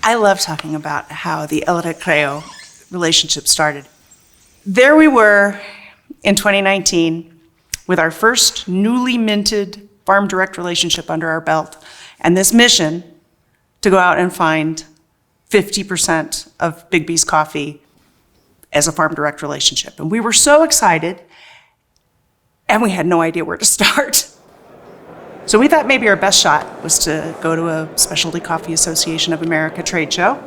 I love talking about how the El Recreo relationship started. There we were in 2019 with our first newly minted farm direct relationship under our belt, and this mission to go out and find 50% of BIGGBY's coffee as a farm direct relationship. And we were so excited, and we had no idea where to start. So we thought maybe our best shot was to go to a Specialty Coffee Association of America trade show.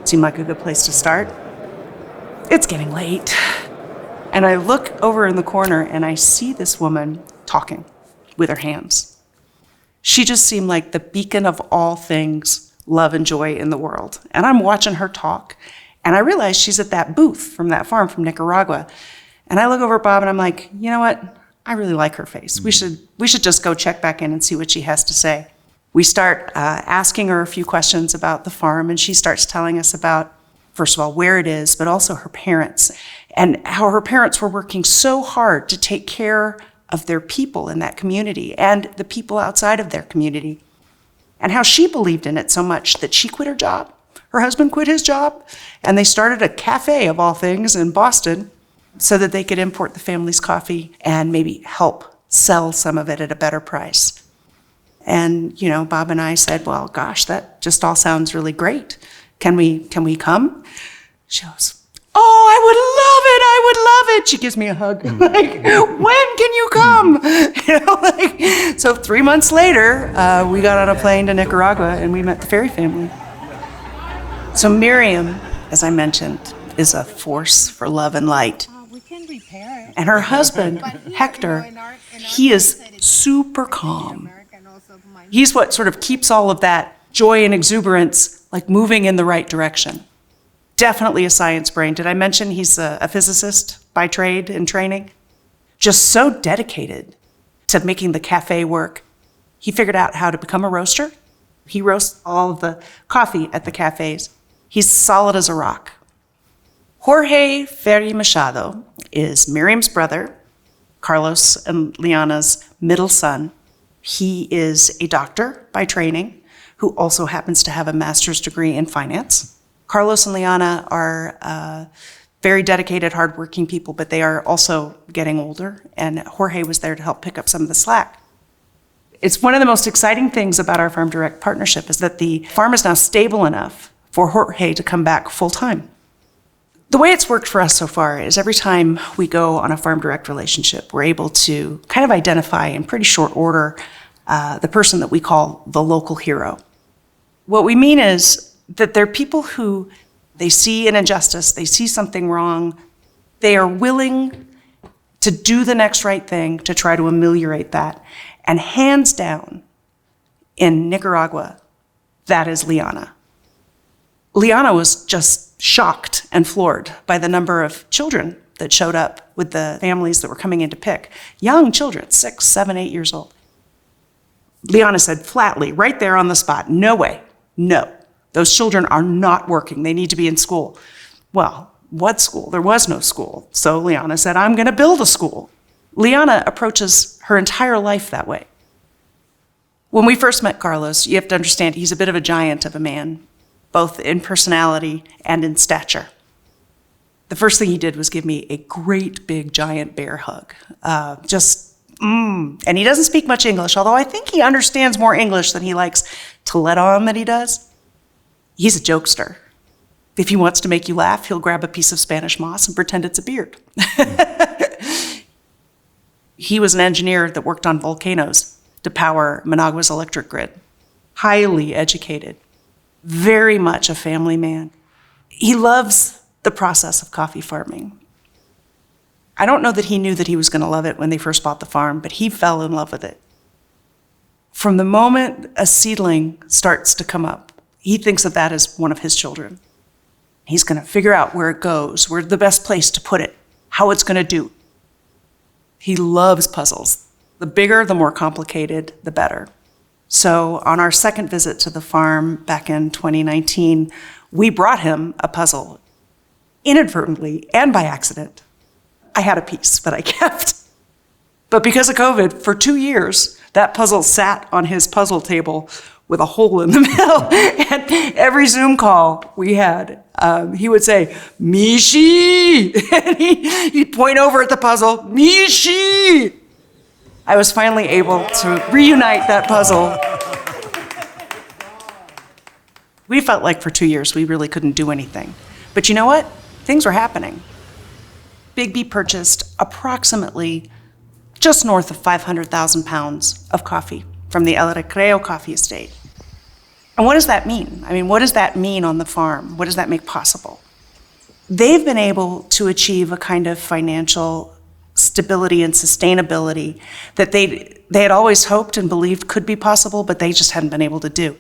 Seemed like a good place to start. It's getting late. And I look over in the corner and I see this woman talking with her hands. She just seemed like the beacon of all things love and joy in the world. And I'm watching her talk, and I realize she's at that booth from that farm from Nicaragua. And I look over at Bob and I'm like, you know what? I really like her face. We should just go check back in and see what she has to say. We start asking her a few questions about the farm, and she starts telling us about, first of all, where it is, but also her parents, and how her parents were working so hard to take care of their people in that community and the people outside of their community, and how she believed in it so much that she quit her job. Her husband quit his job, and they started a cafe, of all things, in Boston so that they could import the family's coffee and maybe help sell some of it at a better price. And, you know, Bob and I said, well, gosh, that just all sounds really great. Can we come? She goes, oh, I would love it. She gives me a hug. Like, when can you come? You know, like, so 3 months later, we got on a plane to Nicaragua and we met the Ferrey family. So Miriam, as I mentioned, is a force for love and light. And her husband, Hector, he is super calm. He's what sort of keeps all of that joy and exuberance like moving in the right direction. Definitely a science brain. Did I mention he's a physicist by trade and training? Just so dedicated to making the cafe work. He figured out how to become a roaster. He roasts all of the coffee at the cafes. He's solid as a rock. Jorge Ferrey Machado is Miriam's brother, Carlos and Liana's middle son. He is a doctor by training who also happens to have a master's degree in finance. Carlos and Liana are very dedicated, hardworking people, but they are also getting older, and Jorge was there to help pick up some of the slack. It's one of the most exciting things about our Farm Direct partnership is that the farm is now stable enough for Jorge to come back full-time. The way it's worked for us so far is every time we go on a Farm Direct relationship, we're able to kind of identify in pretty short order the person that we call the local hero. What we mean is that they're people who they see an injustice, they see something wrong, they are willing to do the next right thing to try to ameliorate that. And hands down, in Nicaragua, that is Liana. Liana was just shocked and floored by the number of children that showed up with the families that were coming in to pick. Young children, 6, 7, 8 years old. Liana said flatly, right there on the spot, no way, no. Those children are not working. They need to be in school. Well, what school? There was no school. So Liana said, I'm going to build a school. Liana approaches her entire life that way. When we first met Carlos, you have to understand he's a bit of a giant of a man, both in personality and in stature. The first thing he did was give me a great big giant bear hug. And he doesn't speak much English, although I think he understands more English than he likes to let on that he does. He's a jokester. If he wants to make you laugh, he'll grab a piece of Spanish moss and pretend it's a beard. He was an engineer that worked on volcanoes to power Managua's electric grid. Highly educated, very much a family man. He loves the process of coffee farming. I don't know that he knew that he was going to love it when they first bought the farm, but he fell in love with it. From the moment a seedling starts to come up, he thinks of that as one of his children. He's going to figure out where it goes, where the best place to put it, how it's going to do. He loves puzzles. The bigger, the more complicated, the better. So on our second visit to the farm back in 2019, we brought him a puzzle, inadvertently and by accident. I had a piece that I kept. But because of COVID, for 2 years, that puzzle sat on his puzzle table with a hole in the middle. And every Zoom call we had, he would say, Mishi! And he'd point over at the puzzle, Mishi! I was finally able to reunite that puzzle. We felt like for 2 years we really couldn't do anything. But you know what? Things were happening. BIGGBY purchased approximately just north of 500,000 pounds of coffee from the Recreo coffee estate. And what does that mean? I mean, what does that mean on the farm? What does that make possible? They've been able to achieve a kind of financial stability and sustainability that they had always hoped and believed could be possible, but they just hadn't been able to do.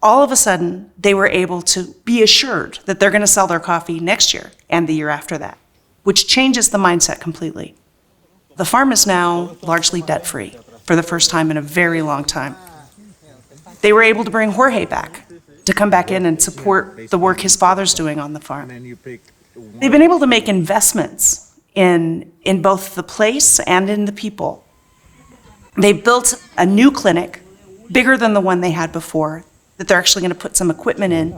All of a sudden, they were able to be assured that they're going to sell their coffee next year and the year after that, which changes the mindset completely. The farm is now largely debt-free for the first time in a very long time. They were able to bring Jorge back to come back in and support the work his father's doing on the farm. They've been able to make investments in both the place and in the people. They built a new clinic, bigger than the one they had before, that they're actually going to put some equipment in.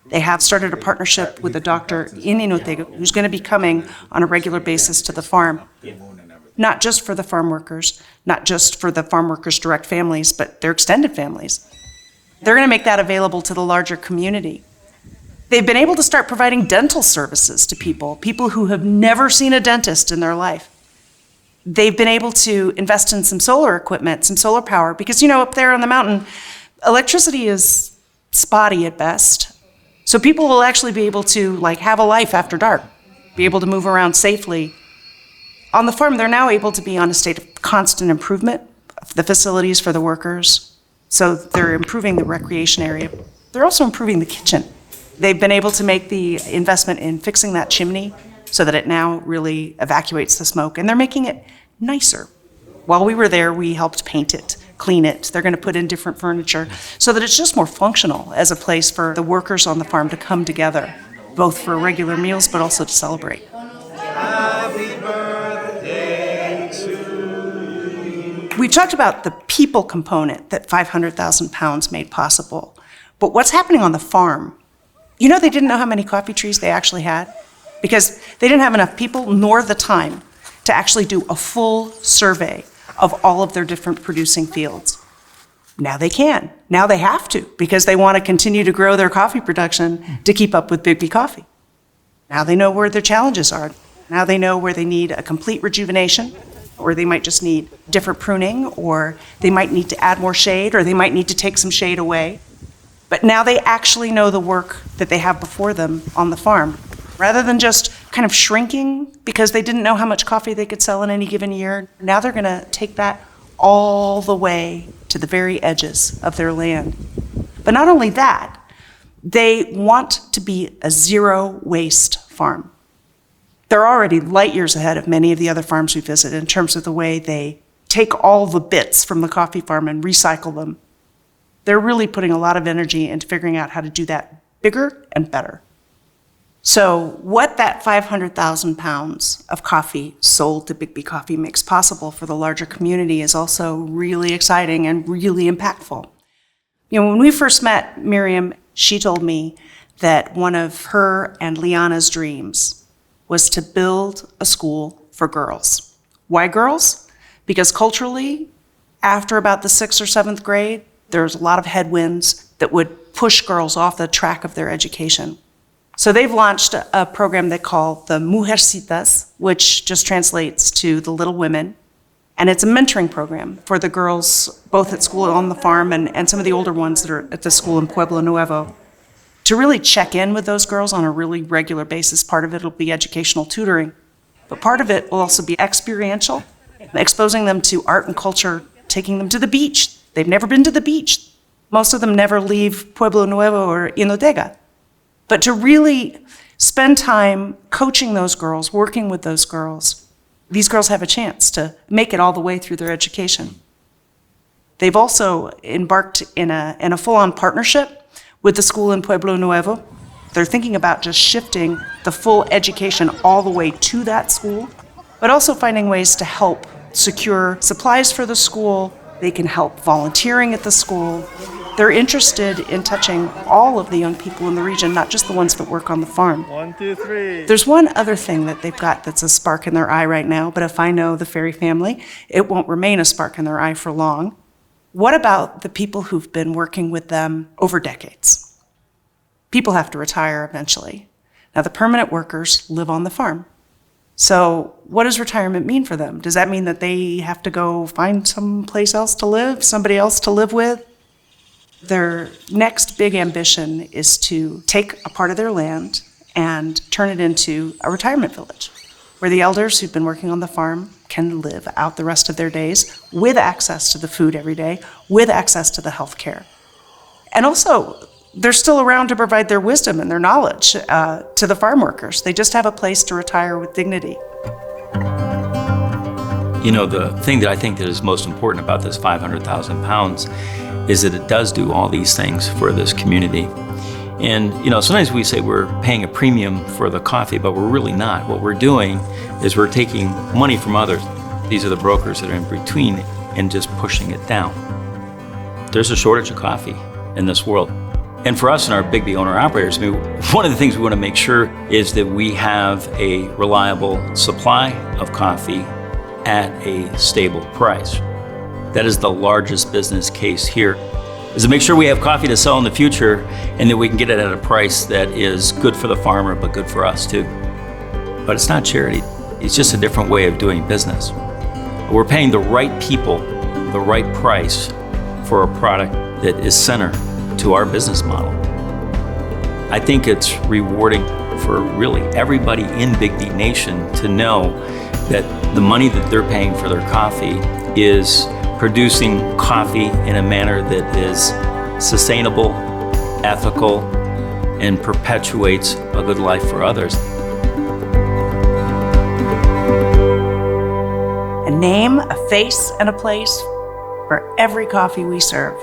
They have started a partnership with a doctor in Inotega who's going to be coming on a regular basis to the farm. Not just for the farm workers, not just for the farm workers' direct families, but their extended families. They're going to make that available to the larger community. They've been able to start providing dental services to people who have never seen a dentist in their life. They've been able to invest in some solar equipment, some solar power, because, up there on the mountain, electricity is spotty at best. So people will actually be able to have a life after dark, be able to move around safely. On the farm, they're now able to be on a state of constant improvement of the facilities for the workers. So they're improving the recreation area. They're also improving the kitchen. They've been able to make the investment in fixing that chimney so that it now really evacuates the smoke, and they're making it nicer. While we were there, we helped paint it, clean it. They're going to put in different furniture so that it's just more functional as a place for the workers on the farm to come together, both for regular meals but also to celebrate. We talked about the people component that 500,000 pounds made possible, but what's happening on the farm? They didn't know how many coffee trees they actually had because they didn't have enough people nor the time to actually do a full survey of all of their different producing fields. Now they can. Now they have to because they want to continue to grow their coffee production to keep up with BIGGBY Coffee. Now they know where their challenges are. Now they know where they need a complete rejuvenation, or they might just need different pruning, or they might need to add more shade, or they might need to take some shade away. But now they actually know the work that they have before them on the farm. Rather than just kind of shrinking because they didn't know how much coffee they could sell in any given year, now they're going to take that all the way to the very edges of their land. But not only that, they want to be a zero-waste farm. They're already light years ahead of many of the other farms we visit in terms of the way they take all the bits from the coffee farm and recycle them. They're really putting a lot of energy into figuring out how to do that bigger and better. So what that 500,000 pounds of coffee sold to BIGGBY Coffee makes possible for the larger community is also really exciting and really impactful. When we first met Miriam, she told me that one of her and Liana's dreams was to build a school for girls. Why girls? Because culturally, after about the 6th or 7th grade, there's a lot of headwinds that would push girls off the track of their education. So they've launched a program they call the Mujercitas, which just translates to the Little Women. And it's a mentoring program for the girls, both at school on the farm and some of the older ones that are at the school in Pueblo Nuevo, to really check in with those girls on a really regular basis. Part of it will be educational tutoring, but part of it will also be experiential, exposing them to art and culture, taking them to the beach. They've never been to the beach. Most of them never leave Pueblo Nuevo or Inotega. But to really spend time coaching those girls, working with those girls, these girls have a chance to make it all the way through their education. They've also embarked in a full-on partnership with the school in Pueblo Nuevo. They're thinking about just shifting the full education all the way to that school, but also finding ways to help secure supplies for the school. They can help volunteering at the school. They're interested in touching all of the young people in the region, not just the ones that work on the farm. 1, 2, 3. There's one other thing that they've got that's a spark in their eye right now, but if I know the Ferrey family, it won't remain a spark in their eye for long. What about the people who've been working with them over decades? People have to retire eventually. Now, the permanent workers live on the farm. So what does retirement mean for them? Does that mean that they have to go find someplace else to live, somebody else to live with? Their next big ambition is to take a part of their land and turn it into a retirement village, where the elders who've been working on the farm can live out the rest of their days with access to the food every day, with access to the health care. And also, they're still around to provide their wisdom and their knowledge to the farm workers. They just have a place to retire with dignity. You know, the thing that I think that is most important about this 500,000 pounds is that it does do all these things for this community. And, you know, sometimes we say we're paying a premium for the coffee, but we're really not. What we're doing is we're taking money from others. These are the brokers that are in between and just pushing it down. There's a shortage of coffee in this world. And for us and our BIGGBY owner-operators, I mean, one of the things we want to make sure is that we have a reliable supply of coffee at a stable price. That is the largest business case here, is to make sure we have coffee to sell in the future and that we can get it at a price that is good for the farmer, but good for us too. But it's not charity. It's just a different way of doing business. We're paying the right people the right price for a product that is center to our business model. I think it's rewarding for really everybody in BIGGBY Nation to know that the money that they're paying for their coffee is producing coffee in a manner that is sustainable, ethical, and perpetuates a good life for others. A name, a face, and a place for every coffee we serve.